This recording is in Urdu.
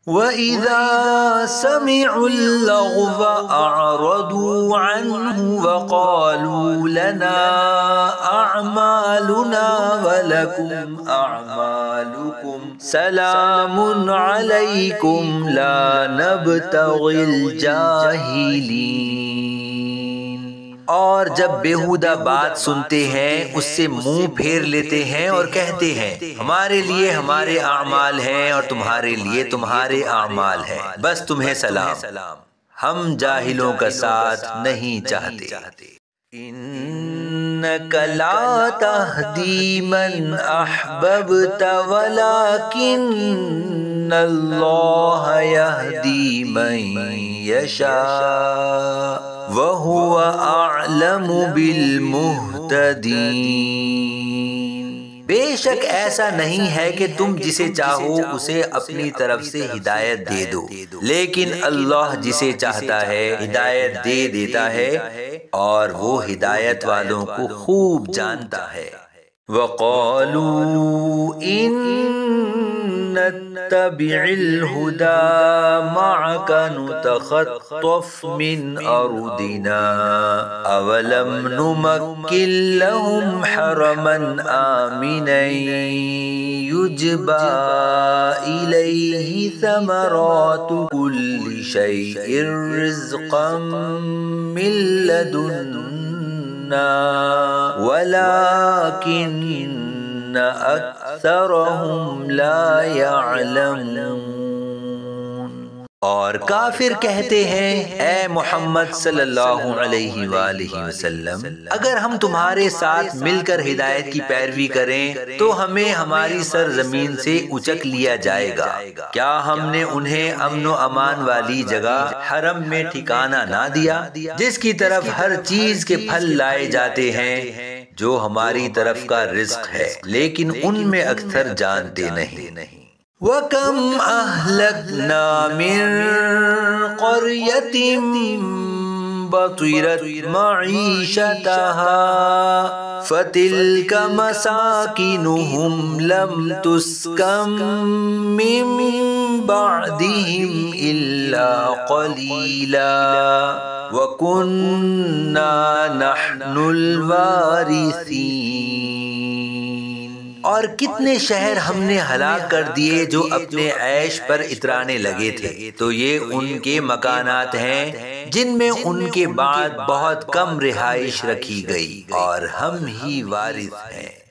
وَإِذَا سَمِعُوا اللَّغْوَ أَعْرَضُوا عَنْهُ وَقَالُوا لَنَا أَعْمَالُنَا وَلَكُمْ أَعْمَالُكُمْ سَلَامٌ عَلَيْكُمْ لَا نَبْتَغِي الْجَاهِلِينَ۔ اور جب بیہودہ بات سنتے ہیں اس سے منہ پھیر لیتے ہیں اور کہتے ہیں ہمارے لیے ہمارے اعمال ہیں اور تمہارے لیے تمہارے اعمال ہیں، بس تمہیں سلام، ہم جاہلوں کا ساتھ نہیں چاہتے۔ إِنَّكَ لَا تَهْدِي مَنْ أَحْبَبْتَ وَلَكِنَّ اللَّهَ يَهْدِي مَنْ يَشَاءُ وَهُوَ أَعْلَمُ بِالْمُهْتَدِينَ۔ بے شک ایسا نہیں ہے کہ تم جسے چاہو اسے اپنی طرف سے ہدایت دے دو، لیکن اللہ جسے چاہتا ہے ہدایت دے دیتا ہے اور وہ ہدایت والوں کو خوب جانتا ہے۔ وَقَالُوا إِن نَّتَّبِعِ الْهُدَى مَعَكَ نُتَخَطَّفْ مِنْ أَرْضِنَا أَوَلَمْ نُمَكِّن لَّهُمْ حَرَمًا آمِنًا يُجْبَى إِلَيْهِ ثَمَرَاتُ كُلِّ شَيْءٍ رِّزْقًا مِّن لَّدُنَّا وَلَٰكِنَّ أَكْثَرَهُمْ لَا يَعْلَمُونَ۔ اور کافر کہتے ہیں اے محمد صلی اللہ علیہ وآلہ وسلم، اگر ہم تمہارے ساتھ مل کر ہدایت کی پیروی کریں تو ہمیں ہماری سرزمین سے اچک لیا جائے گا۔ کیا ہم نے انہیں امن و امان والی جگہ حرم میں ٹھکانہ نہ دیا جس کی طرف ہر چیز کے پھل لائے جاتے ہیں جو ہماری طرف کا رزق ہے، لیکن ان میں اکثر جانتے نہیں۔ وَكَمْ أَهْلَكْنَا مِن قَرْيَةٍ بَطِرَتْ مَعِيشَتَهَا فَتِلْكَ مَسَاكِنُهُمْ لَمْ تُسْكَن مِّن بَعْدِهِمْ إِلَّا قَلِيلًا وَكُنَّا نَحْنُ الْوَارِثِينَ۔ اور کتنے شہر ہم نے ہلاک کر دیے جو اپنے عیش پر اترانے لگے تھے، تو یہ ان کے مکانات ہیں جن میں ان کے بعد بہت کم رہائش رکھی گئی اور ہم ہی وارث ہیں۔